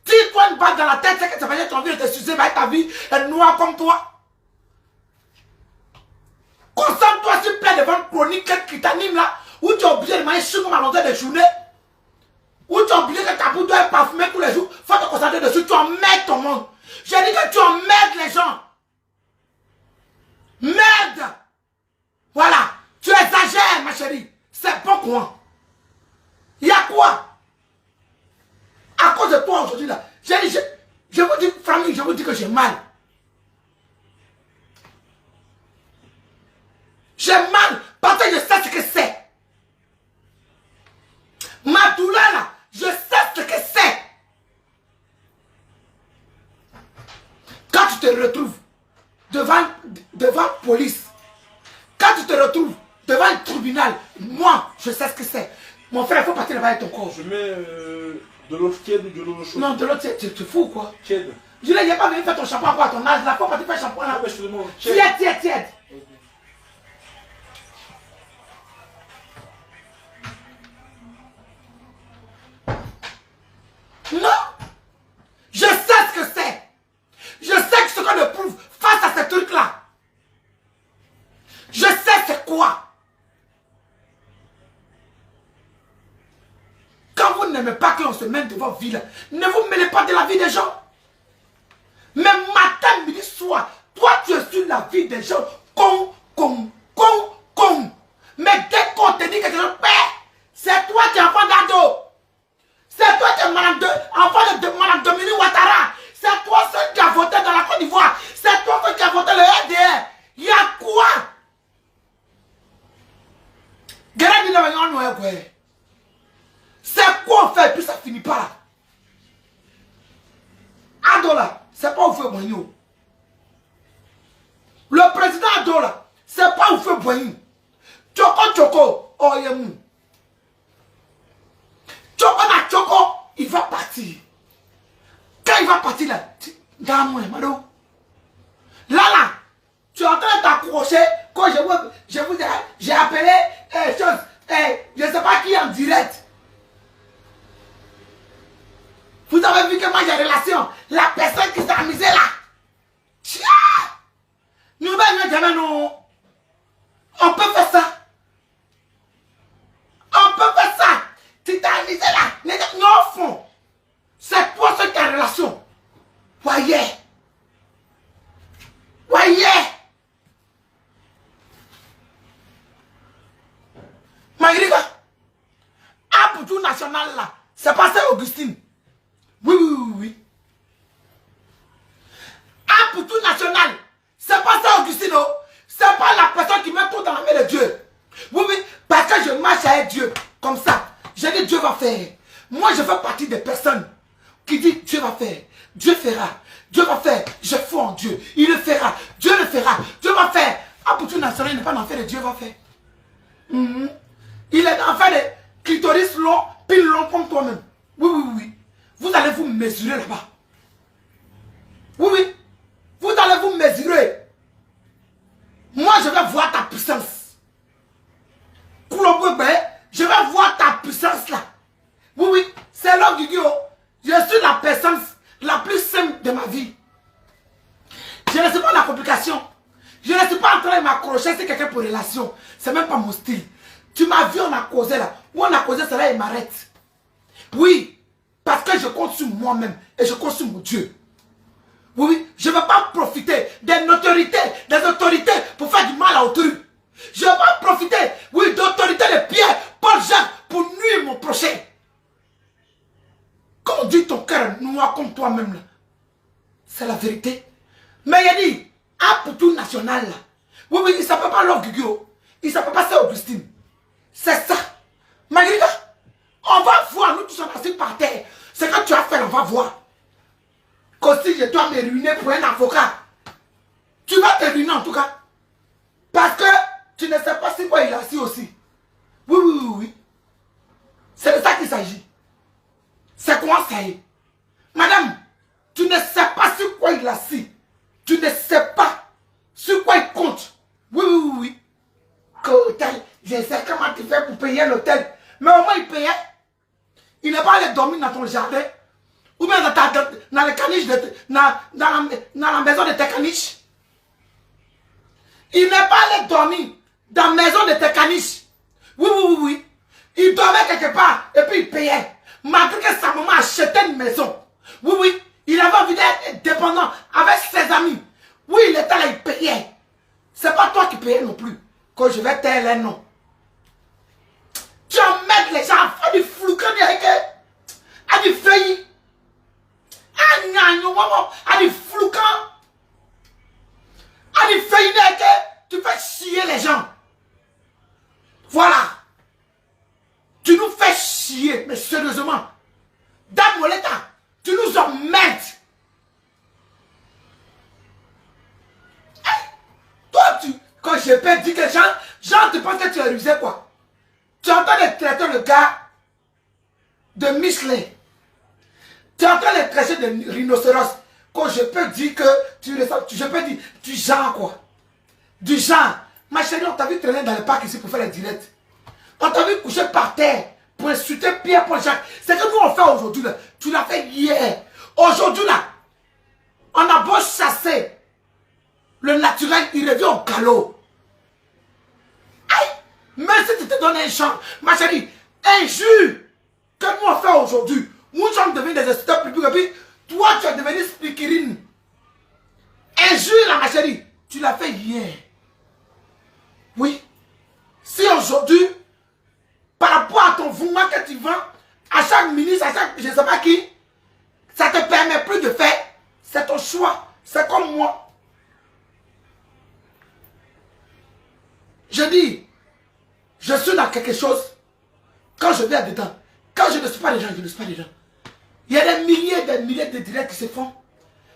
Tire-toi une balle dans la tête, c'est que ça va être ton vie de te sucer, mais ta vie est noire comme toi. Concentre-toi sur plein de ventes chroniques qui t'animent là, où tu es obligé de manger sur à longueur de journée, où tu es obligé que ta peau doit être parfumée tous les jours. Faut te concentrer dessus, tu emmerdes ton monde. J'ai dit que tu emmerdes les gens. Merde. Voilà. Tu exagères, ma chérie. C'est pas quoi. Il y a quoi? À cause de toi aujourd'hui là. Je vous dis, famille, je vous dis que j'ai mal. J'ai mal parce que je sais ce que c'est. Ma douleur là, je sais ce que c'est. Quand tu te retrouves devant police, quand tu te retrouves devant un tribunal, moi, je sais ce que c'est. Mon frère, il faut partir là-bas avec ton corps. Je mets de l'eau tiède ou de l'eau chaude? Non, de l'eau tiède, tu fous quoi? Tiède. Je dis, il n'y a pas venu faire ton shampoing à ton âge là, faut partir faire shampoing là. Ah, mais je te demande. Tiède, tiède, tiède. Okay. Non. Je sais ce que c'est. Je sais ce qu'on éprouve face à ces trucs-là. Je sais c'est quoi. Quand vous n'aimez pas qu'on se mette devant votre vie, là, ne vous mêlez pas de la vie des gens. Mais matin, midi, soir, toi tu es sur la vie des gens. Mais dès qu'on te dit quelque chose, c'est toi qui es enfant d'ado. C'est toi qui es enfant de Madame Dominique Ouattara. C'est toi seul qui a voté dans la Côte d'Ivoire. C'est toi seul qui a voté le RDR. Il y a quoi? C'est quoi on fait? Puis ça finit pas là. Adola, c'est pas où fait Boignou. Le président Adola, c'est pas où fait Boignou. Tchoko, oh yemou. Tchoko, il va partir. Quand il va partir là, dans moi, Mado. Là, tu es en train de t'accrocher. Quand j'ai appelé je ne sais pas qui en direct. Vous avez vu que moi j'ai relation. La personne qui s'est amusée là. Tiens! Nous non. On peut faire ça. On peut faire ça. Tu t'es amusé là. Les gars, nous au fond. C'est pour ceux qui ont relation. Voyez. Voyez. Magriga. À Poutou National là. C'est passé Augustine. Oui. À Poutou National. C'est pas ça, Augustine. C'est pas la personne qui met tout dans la main de Dieu. Oui, parce que je marche avec Dieu. Comme ça. Je dis Dieu va faire. Moi, je fais partie des personnes qui disent Dieu va faire. Dieu fera. Dieu va faire. Je foi en Dieu. Il le fera. Dieu le fera. Dieu va faire. À Poutou National, il n'est pas dans faire de Dieu va faire. Il est dans faire des clitoris longs, pile longs comme toi-même. Oui. Vous allez vous mesurer là-bas. Oui. Vous allez vous mesurer. Moi, je vais voir ta puissance. Je vais voir ta puissance là. Oui. C'est l'homme du Dieu. Je suis la personne la plus simple de ma vie. Je ne suis pas la complication. Je ne suis pas en train de m'accrocher sur quelqu'un pour relation. C'est même pas mon style. Tu m'as vu, on a causé là. Où on a causé, c'est là, il m'arrête. Oui. Parce que je compte sur moi-même. Et je compte sur mon Dieu. Oui, je ne veux pas profiter des autorités pour faire du mal à autrui. Je ne veux pas profiter, d'autorité de Pierre, Paul, Jacques, pour nuire mon prochain. Quand on dit ton cœur noir comme toi-même, c'est la vérité. Mais il a dit, à Poutou National, là. Oui, il ne s'appelle pas Lord Guguo. Il ne s'appelle pas Saint Augustine. C'est ça. Margarita, on va voir, nous tous sommes assis par terre. C'est que tu as fait, on va voir. Que si je dois me ruiner pour un avocat, tu vas te ruiner en tout cas. Parce que tu ne sais pas si quoi il a assis aussi. Oui. C'est de ça qu'il s'agit. C'est comment ça y est. Madame, tu ne sais pas sur quoi il a assis. Tu ne sais pas sur quoi il compte. Oui. Que hôtel, je sais comment tu fais pour payer l'hôtel. Mais au moins il payait. Il n'est pas allé dormir dans ton jardin. Ou bien dans les caniches, dans la maison de tes caniches. Il n'est pas allé dormir dans la maison de tes caniches. Oui. Il dormait quelque part et puis il payait. Malgré que sa maman achetait une maison. Oui. Il avait envie d'être dépendant avec ses amis. Oui, il était là, il payait. C'est pas toi qui payais non plus. Quand je vais taire les noms. Tu emmènes les gens à faire du floucan à du feuillis. À du floucan. À du feuillis tu fais chier les gens. Voilà. Tu nous fais chier, mais sérieusement. Dame Moleta, tu nous emmerdes. Toi, quand je peux dire que les gens te pensent que tu es rusé quoi. Tu es en train de traiter le gars de Michelin. Tu es en train de traiter de rhinocéros. Quand je peux dire que je peux dire du genre quoi. Du genre. Ma chérie, on t'a vu traîner dans le parc ici pour faire les directs. On t'a vu coucher par terre pour insulter Pierre, Paul, Jacques. C'est que nous on fait aujourd'hui. Tu l'as fait hier. Aujourd'hui là, on a beau chasser. Le naturel, il revient au galop. Aïe! Même si tu te donnes un champ, ma chérie, injure que nous on fait aujourd'hui. Nous sommes devenus des insulteurs publics et puis toi tu es devenu speakerine. Injure là, ma chérie, tu l'as fait hier. Oui. Si aujourd'hui, par rapport à ton mouvement que tu vends, à chaque ministre, à chaque je ne sais pas qui, ça ne te permet plus de faire, c'est ton choix. C'est comme moi. Je dis, je suis dans quelque chose, quand je viens dedans, quand je ne suis pas dedans, je ne suis pas dedans. Il y a des milliers de directs qui se font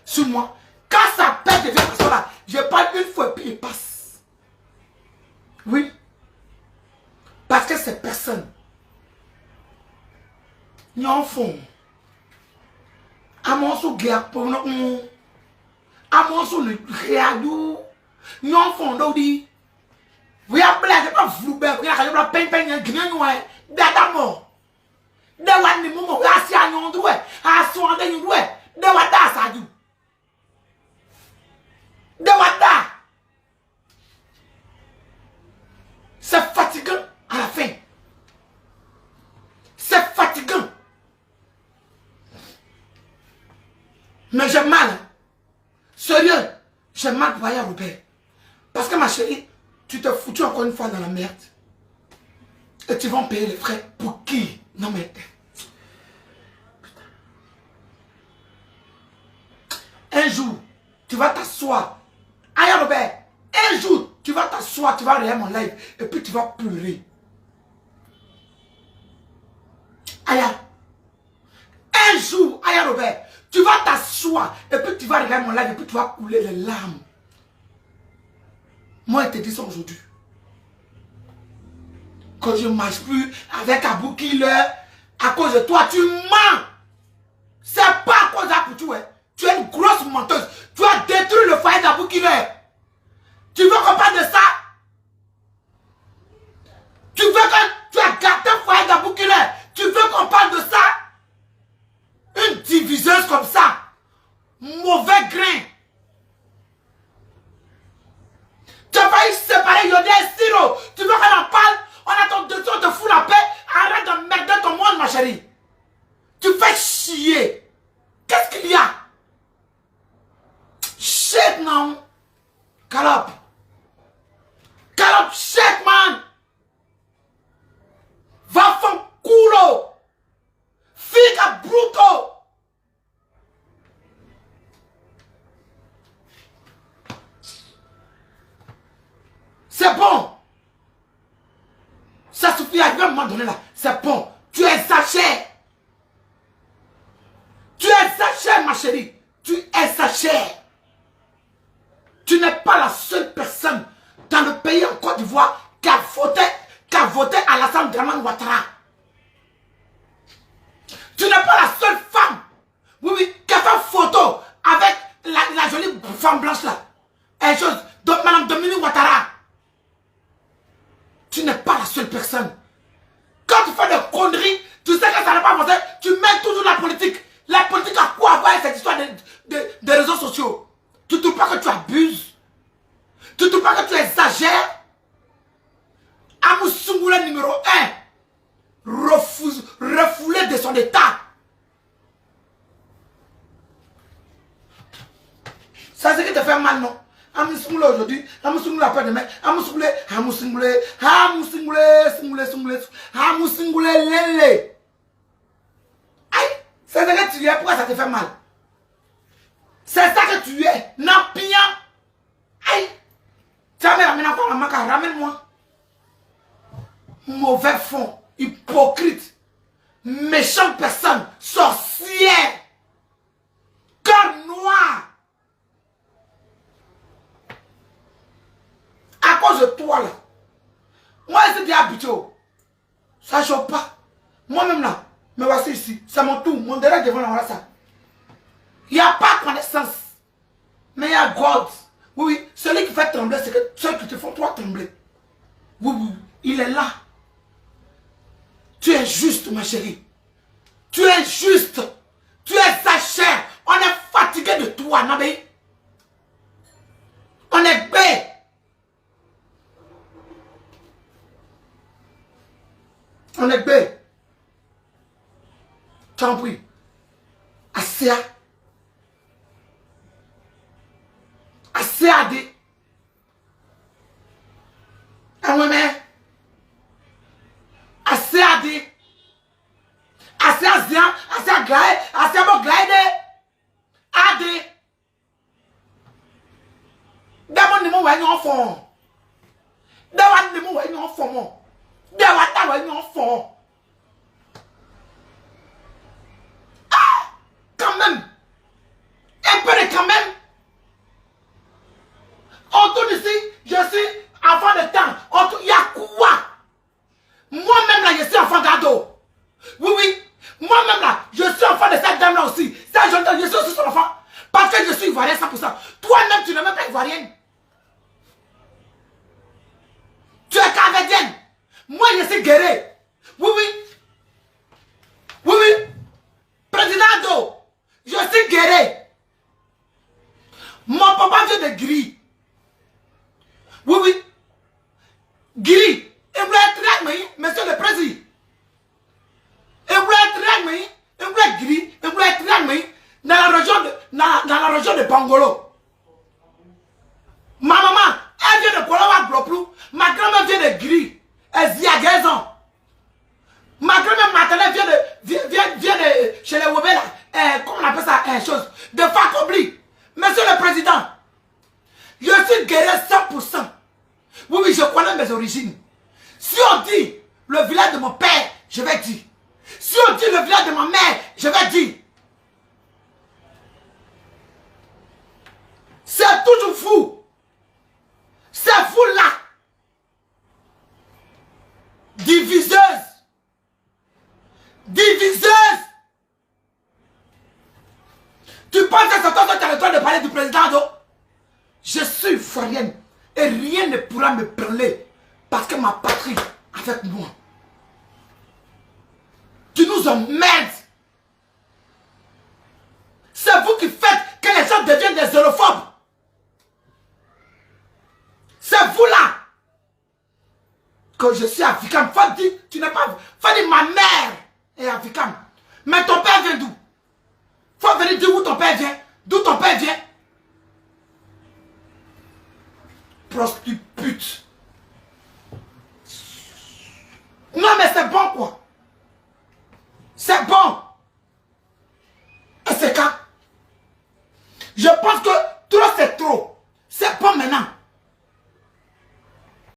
sur moi. Quand ça pète de façon là, je parle une fois et puis il passe. Oui. Parce que ces personnes, ils en font. À Amonso guerre pour nous. Amonso le réadou. Non fondo di. Vous avez pas vous ben, vous avez peine peine gagner nous dada mort. De wani mumo asi anyon duwe, asu ande nyuwe. De wada sadu. De wada. C'est fatigant à la fin. C'est fatigant. Mais j'ai mal. Sérieux, j'ai mal pour aller à Robert. Parce que ma chérie, tu te foutu encore une fois dans la merde. Et tu vas payer les frais. Pour qui? Non mais... Un jour, tu vas t'asseoir. Aïe Robert, un jour, tu vas t'asseoir, tu vas regarder mon live. Et puis tu vas pleurer. Aïe. Un jour, aïe Robert, tu vas t'asseoir. Et puis tu vas regarder mon live. Et puis tu vas couler les larmes. Moi, je te dis ça aujourd'hui. Quand je ne marche plus avec Abou Killer, à cause de toi, tu mens. C'est pas à cause d'Abou Killer. Tu es une grosse menteuse. Tu as détruit le foyer d'Abou Killer. Tu veux qu'on parle de ça? Tu veux que tu as gâté le foyer d'Abou Killer? Tu veux qu'on parle de ça? Une diviseuse comme ça. Mauvais grain. Tu as failli séparer Yodé et Siro. Tu veux qu'on en parle? On attend 2 ans, te fout la paix. Arrête de merder ton monde, ma chérie. Tu fais chier. Qu'est-ce qu'il y a? Shit, non. Calope. Calope, shit, man. Va fan culo. Figa bruto. C'est bon. Ça suffit à un moment donné là. C'est bon. Tu exagères. Tu exagères, ma chérie. Tu exagères. Tu n'es pas la seule personne dans le pays en Côte d'Ivoire qui a voté Alassane Dramane Ouattara. Tu n'es pas la seule femme, oui, qui a fait photo avec la jolie femme blanche là. Et chose, donc Madame Dominique Ouattara. Tu n'es pas la seule personne. Quand tu fais des conneries, tu sais que ça n'a pas avancé, tu mets toujours la politique. La politique a quoi à voir avec cette histoire des réseaux sociaux? Tu ne trouves pas que tu abuses? Tu ne trouves pas que tu exagères? Amou Soumoulé numéro 1, refoulé de son état. Ça c'est ce qui te fait mal, non? Amou Soumoulé aujourd'hui, Amou Soumoulé après-demain, Amou Soumoulé, lélé. Aïe, c'est ce que tu es, pourquoi ça te fait mal? C'est ça que tu es, Nampignan. Aïe, tu as mis la main à la ramène-moi. Mauvais fond, hypocrite, méchante personne, sorcière, cœur noir. À cause de toi là, moi je suis habitué. Ça ne choque pas. Moi-même là, me voici ici, c'est mon tour, mon derrière devant la ça. Il n'y a pas de connaissance. Mais il y a God. Oui, oui, celui qui fait trembler, c'est que ceux qui te font toi trembler. Oui, oui, il est là. Tu es juste, ma chérie. Tu es juste. Tu exagères. On est fatigué de toi, Nabé. On est bête. On est bête. T'en prie. Assez. Assez à dire. Ah ouais, mais. Assez à dire. Assez à dire. Assez à glaïder. Assez à bon glaïder. À dire. D'abord, nous voyons en fond. D'abord, nous voyons en fond. D'abord, nous voyons en fond. Ah! Quand même. Un peu de quand même. On tourne ici, je suis enfant de temps. Il y a quoi? Moi-même là, je suis enfant d'ado. Oui, oui. Moi-même là, je suis enfant de cette dame là aussi. Cette je suis aussi son enfant. Parce que je suis ivoirien 100%. Toi-même, tu n'es même pas ivoirienne. Tu es capverdienne. Moi, je suis guerrier. Oui, oui. Oui, oui. Président Do, je suis guerrier. Mon papa vient de Gris. Oui, oui. Gris. Il voulait être monsieur le président. Il voulait être Gris. Il voulait être dans la région de Bangolo. Ma maman, elle vient de Kolowa Gloplou. Ma grand-mère vient de Gris. Elle vit à Gaison. Ma grand-mère maternelle vient de chez les Wobela. Comment on appelle ça? Chose. De Fakobli. Monsieur le président, je suis guerrier 100%. Oui, oui, je connais mes origines. Si on dit le village de mon père, je vais dire. Si on dit le village de ma mère, je vais dire. C'est toujours fou. C'est fou là. Diviseuse. Diviseuse. Tu penses que c'est toi qui as le droit de parler du président d'eau? Je suis ivoirienne et rien ne pourra me brûler parce que ma patrie avec moi. Tu nous emmerdes. C'est vous qui faites que les gens deviennent des xénophobes. C'est vous là que je suis africain. Faut dire, tu n'es pas. Faut dire ma mère est africaine. Mais ton père vient d'où? Faut venir dire où ton père vient. D'où ton père vient. Prostitute. Non mais c'est bon quoi. C'est bon. Et c'est quand? Je pense que